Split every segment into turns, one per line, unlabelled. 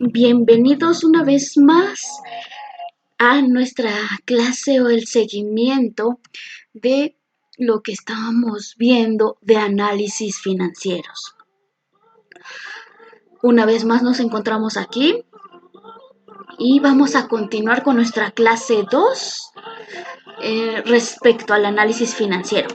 Bienvenidos una vez más a nuestra clase o el seguimiento de lo que estábamos viendo de análisis financieros. Una vez más nos encontramos aquí y vamos a continuar con nuestra clase 2 respecto al análisis financiero.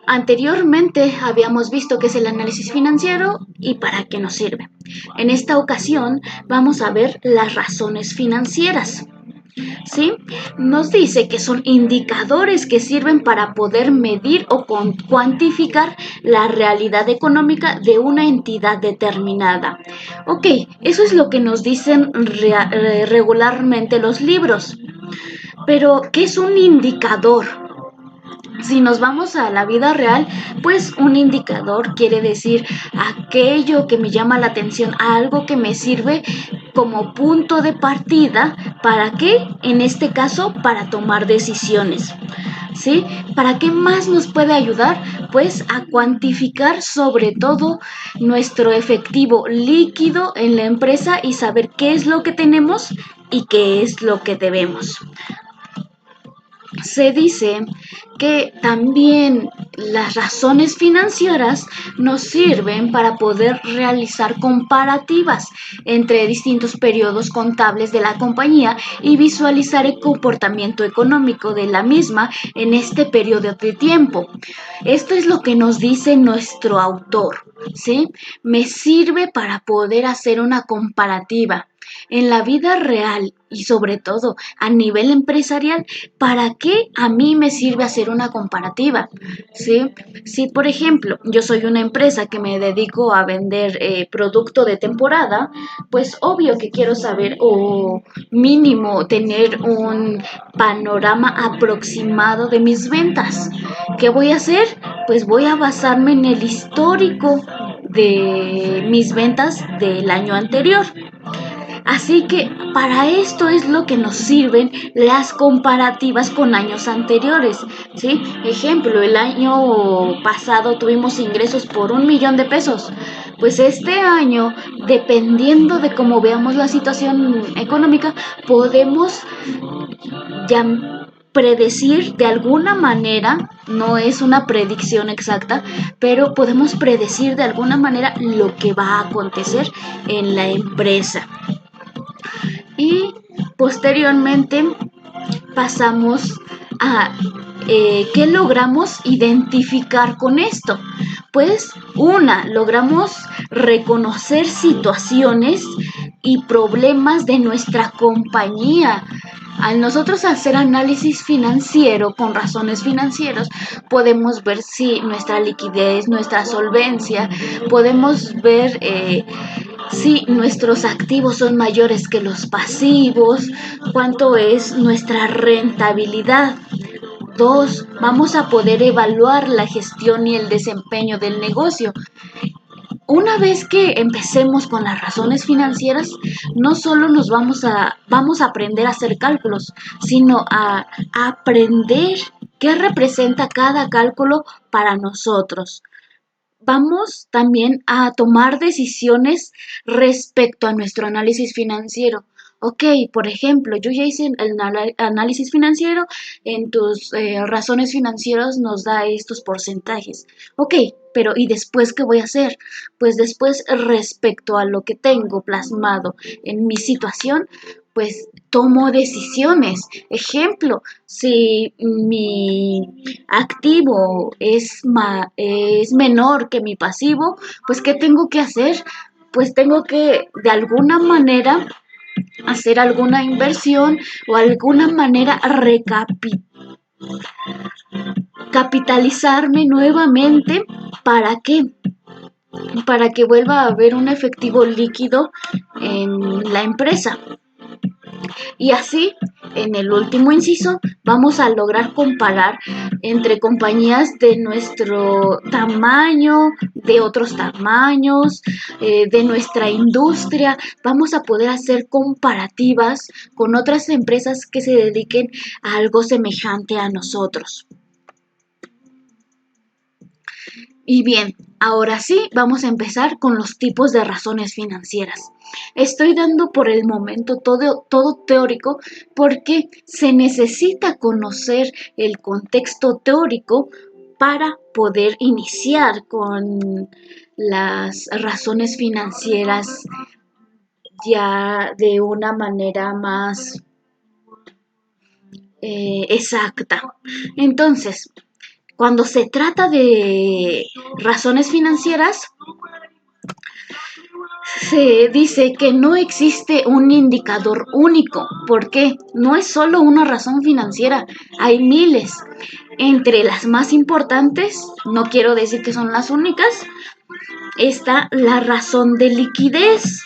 Anteriormente habíamos visto qué es el análisis financiero y para qué nos sirve. En esta ocasión vamos a ver las razones financieras. ¿Sí? Nos dice que son indicadores que sirven para poder medir o cuantificar la realidad económica de una entidad determinada. Ok, eso es lo que nos dicen regularmente los libros. Pero, ¿qué es un indicador? Si nos vamos a la vida real, pues un indicador quiere decir aquello que me llama la atención, algo que me sirve como punto de partida. ¿Para qué? En este caso, para tomar decisiones. ¿Sí? ¿Para qué más nos puede ayudar? Pues a cuantificar sobre todo nuestro efectivo líquido en la empresa y saber qué es lo que tenemos y qué es lo que debemos. Se dice que también las razones financieras nos sirven para poder realizar comparativas entre distintos periodos contables de la compañía y visualizar el comportamiento económico de la misma en este periodo de tiempo. Esto es lo que nos dice nuestro autor, ¿sí? Me sirve para poder hacer una comparativa en la vida real y sobre todo a nivel empresarial. ¿Para qué a mí me sirve hacer una comparativa? ¿Sí? Si, por ejemplo, yo soy una empresa que me dedico a vender producto de temporada, pues obvio que quiero saber o mínimo tener un panorama aproximado de mis ventas. ¿Qué voy a hacer? Pues voy a basarme en el histórico de mis ventas del año anterior. Así que para esto es lo que nos sirven las comparativas con años anteriores, ¿sí? Ejemplo, el año pasado tuvimos ingresos por 1 millón de pesos. Pues este año, dependiendo de cómo veamos la situación económica, podemos ya predecir de alguna manera, no es una predicción exacta, pero podemos predecir de alguna manera lo que va a acontecer en la empresa. Y posteriormente pasamos a ¿qué logramos identificar con esto? Pues logramos reconocer situaciones y problemas de nuestra compañía. Al nosotros hacer análisis financiero con razones financieras, podemos ver si nuestra liquidez, nuestra solvencia, podemos ver si nuestros activos son mayores que los pasivos, cuánto es nuestra rentabilidad. 2, vamos a poder evaluar la gestión y el desempeño del negocio. Una vez que empecemos con las razones financieras, no solo vamos a aprender a hacer cálculos, sino a aprender qué representa cada cálculo para nosotros. Vamos también a tomar decisiones respecto a nuestro análisis financiero. Ok, por ejemplo, yo ya hice el análisis financiero, en tus razones financieras nos da estos porcentajes. Ok, pero ¿y después qué voy a hacer? Pues después, respecto a lo que tengo plasmado en mi situación, pues tomo decisiones. Ejemplo, si mi activo es menor que mi pasivo, pues ¿qué tengo que hacer? Pues tengo que de alguna manera hacer alguna inversión o alguna manera capitalizarme nuevamente. ¿Para qué? Para que vuelva a haber un efectivo líquido en la empresa. Y así, en el último inciso, vamos a lograr comparar entre compañías de nuestro tamaño, de otros tamaños, de nuestra industria. Vamos a poder hacer comparativas con otras empresas que se dediquen a algo semejante a nosotros. Y bien, Ahora sí, vamos a empezar con los tipos de razones financieras. Estoy dando por el momento todo teórico porque se necesita conocer el contexto teórico para poder iniciar con las razones financieras ya de una manera más exacta. Entonces, cuando se trata de razones financieras, se dice que no existe un indicador único. ¿Por qué? No es solo una razón financiera, hay miles. Entre las más importantes, no quiero decir que son las únicas, está la razón de liquidez.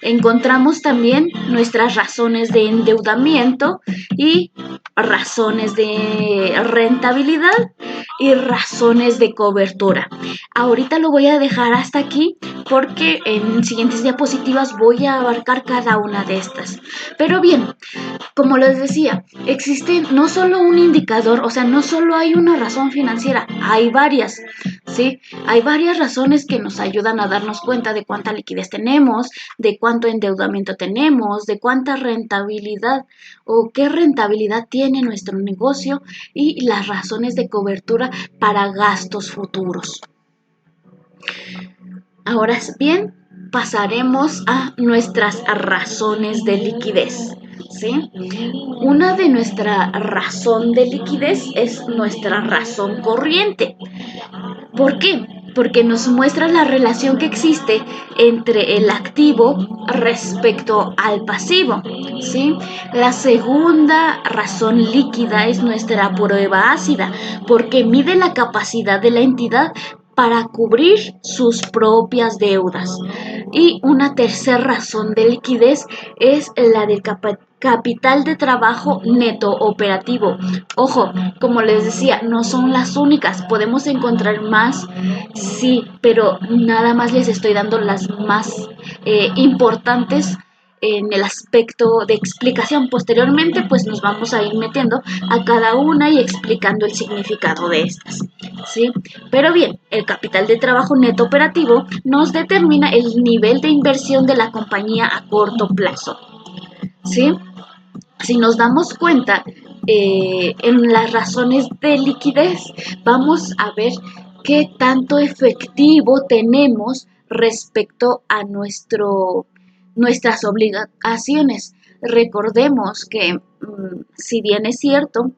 Encontramos también nuestras razones de endeudamiento y razones de rentabilidad y razones de cobertura. Ahorita lo voy a dejar hasta aquí porque en siguientes diapositivas voy a abarcar cada una de estas. Pero bien, como les decía, existe no solo un indicador, o sea, no solo hay una razón financiera, hay varias, ¿sí? Hay varias razones que nos ayudan a darnos cuenta de cuánta liquidez tenemos, de cuánto endeudamiento tenemos, de cuánta rentabilidad o qué rentabilidad tiene nuestro negocio y las razones de cobertura para gastos futuros. Ahora bien, pasaremos a nuestras razones de liquidez. ¿Sí? Una de nuestra razón de liquidez es nuestra razón corriente. ¿Por qué? Porque nos muestra la relación que existe entre el activo respecto al pasivo, ¿sí? La segunda razón líquida es nuestra prueba ácida, porque mide la capacidad de la entidad para cubrir sus propias deudas. Y una tercera razón de liquidez es la del capital de trabajo neto operativo. Ojo, como les decía, no son las únicas, podemos encontrar más, sí, pero nada más les estoy dando las más importantes en el aspecto de explicación. Posteriormente, pues nos vamos a ir metiendo a cada una y explicando el significado de estas, ¿sí? Pero bien, el capital de trabajo neto operativo nos determina el nivel de inversión de la compañía a corto plazo, ¿sí? Si nos damos cuenta en las razones de liquidez, vamos a ver qué tanto efectivo tenemos respecto a nuestras obligaciones. Recordemos que, si bien es cierto,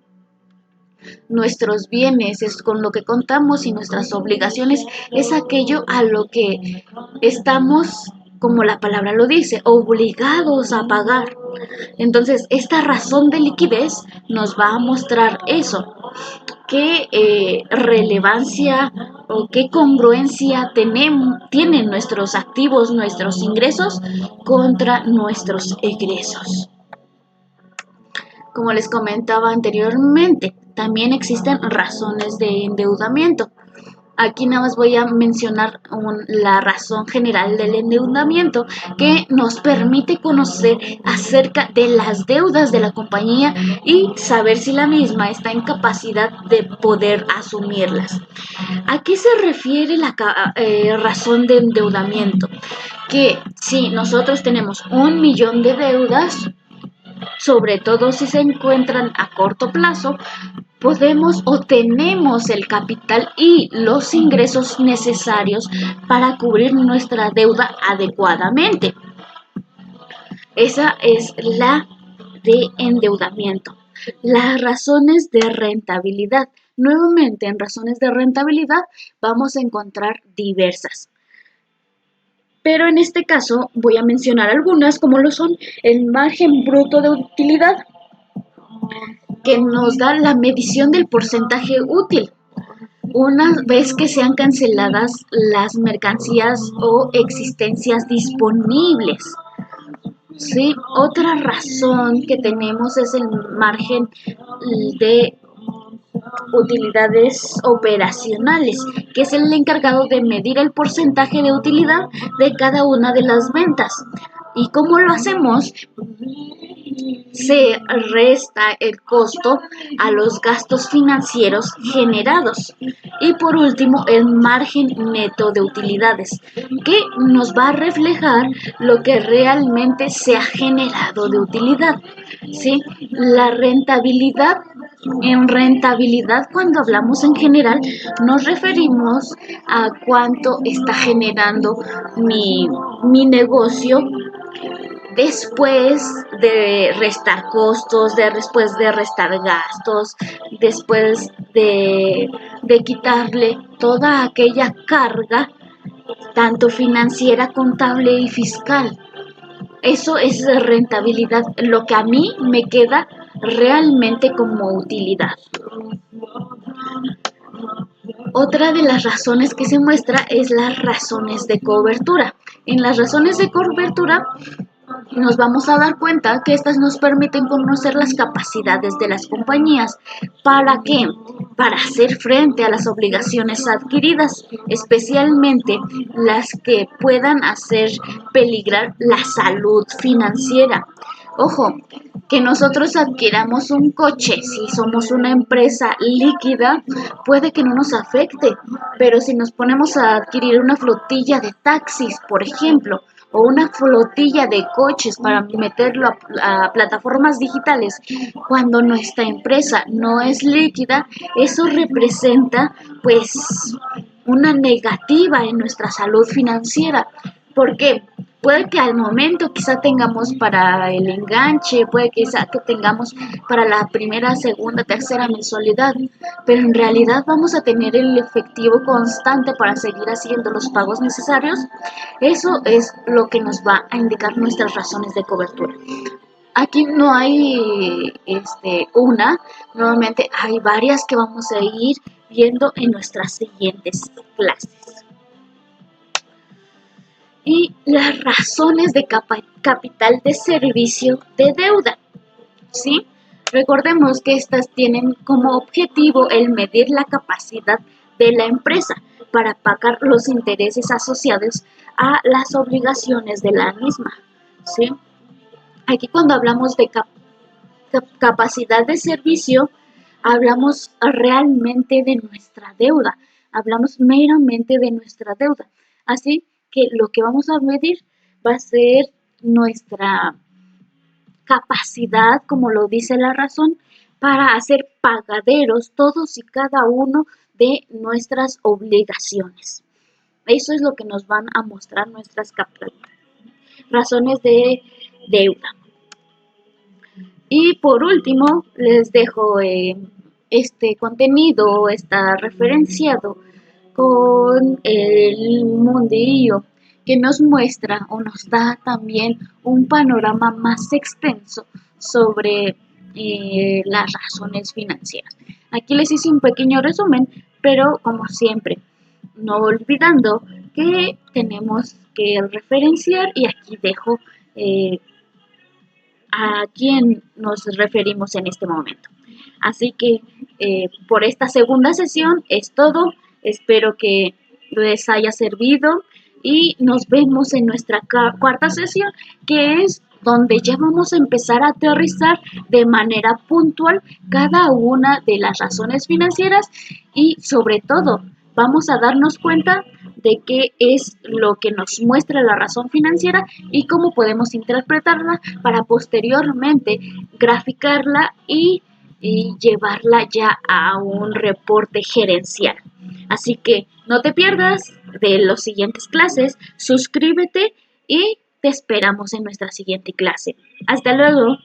nuestros bienes es con lo que contamos y nuestras obligaciones es aquello a lo que estamos, como la palabra lo dice, obligados a pagar. Entonces, esta razón de liquidez nos va a mostrar eso, qué relevancia o qué congruencia tienen nuestros activos, nuestros ingresos contra nuestros egresos. Como les comentaba anteriormente, también existen razones de endeudamiento. Aquí nada más voy a mencionar la razón general del endeudamiento que nos permite conocer acerca de las deudas de la compañía y saber si la misma está en capacidad de poder asumirlas. ¿A qué se refiere la razón de endeudamiento? Que si nosotros tenemos 1.000.000 de deudas, sobre todo si se encuentran a corto plazo, podemos o tenemos el capital y los ingresos necesarios para cubrir nuestra deuda adecuadamente. Esa es la de endeudamiento. Las razones de rentabilidad. Nuevamente, en razones de rentabilidad vamos a encontrar diversas. Pero en este caso voy a mencionar algunas como lo son el margen bruto de utilidad, que nos da la medición del porcentaje útil una vez que sean canceladas las mercancías o existencias disponibles. ¿Sí? Otra razón que tenemos es el margen de utilidades operacionales, que es el encargado de medir el porcentaje de utilidad de cada una de las ventas. ¿Y cómo lo hacemos? se resta el costo a los gastos financieros generados. Y por último, el margen neto de utilidades, que nos va a reflejar lo que realmente se ha generado de utilidad. ¿Sí? La rentabilidad. En rentabilidad, cuando hablamos en general, nos referimos a cuánto está generando mi negocio después de restar costos, después de restar gastos, después de quitarle toda aquella carga, tanto financiera, contable y fiscal. Eso es rentabilidad, lo que a mí me queda realmente como utilidad. Otra de las razones que se muestra es las razones de cobertura. En las razones de cobertura nos vamos a dar cuenta que estas nos permiten conocer las capacidades de las compañías. ¿Para qué? Para hacer frente a las obligaciones adquiridas, especialmente las que puedan hacer peligrar la salud financiera. Ojo, que nosotros adquiramos un coche, si somos una empresa líquida, puede que no nos afecte, pero si nos ponemos a adquirir una flotilla de taxis, por ejemplo, o una flotilla de coches para meterlo a plataformas digitales, cuando nuestra empresa no es líquida, eso representa pues una negativa en nuestra salud financiera. ¿Por qué? Puede que al momento quizá tengamos para el enganche, puede que quizá que tengamos para la primera, segunda, tercera mensualidad, pero en realidad vamos a tener el efectivo constante para seguir haciendo los pagos necesarios. Eso es lo que nos va a indicar nuestras razones de cobertura. Aquí no hay una, normalmente hay varias que vamos a ir viendo en nuestras siguientes clases. Y las razones de capital de servicio de deuda, ¿sí? Recordemos que estas tienen como objetivo el medir la capacidad de la empresa para pagar los intereses asociados a las obligaciones de la misma, ¿sí? Aquí cuando hablamos de capacidad de servicio, hablamos realmente de nuestra deuda, hablamos meramente de nuestra deuda. Así que lo que vamos a medir va a ser nuestra capacidad, como lo dice la razón, para hacer pagaderos todos y cada uno de nuestras obligaciones. Eso es lo que nos van a mostrar nuestras razones de deuda. Y por último, les dejo este contenido, está referenciado con el mundillo que nos muestra o nos da también un panorama más extenso sobre las razones financieras. Aquí les hice un pequeño resumen, pero como siempre, no olvidando que tenemos que referenciar y aquí dejo a quién nos referimos en este momento. Así que por esta segunda sesión es todo. Espero que les haya servido y nos vemos en nuestra cuarta sesión, que es donde ya vamos a empezar a aterrizar de manera puntual cada una de las razones financieras y sobre todo vamos a darnos cuenta de qué es lo que nos muestra la razón financiera y cómo podemos interpretarla para posteriormente graficarla y llevarla ya a un reporte gerencial. Así que no te pierdas de las siguientes clases, suscríbete y te esperamos en nuestra siguiente clase. Hasta luego.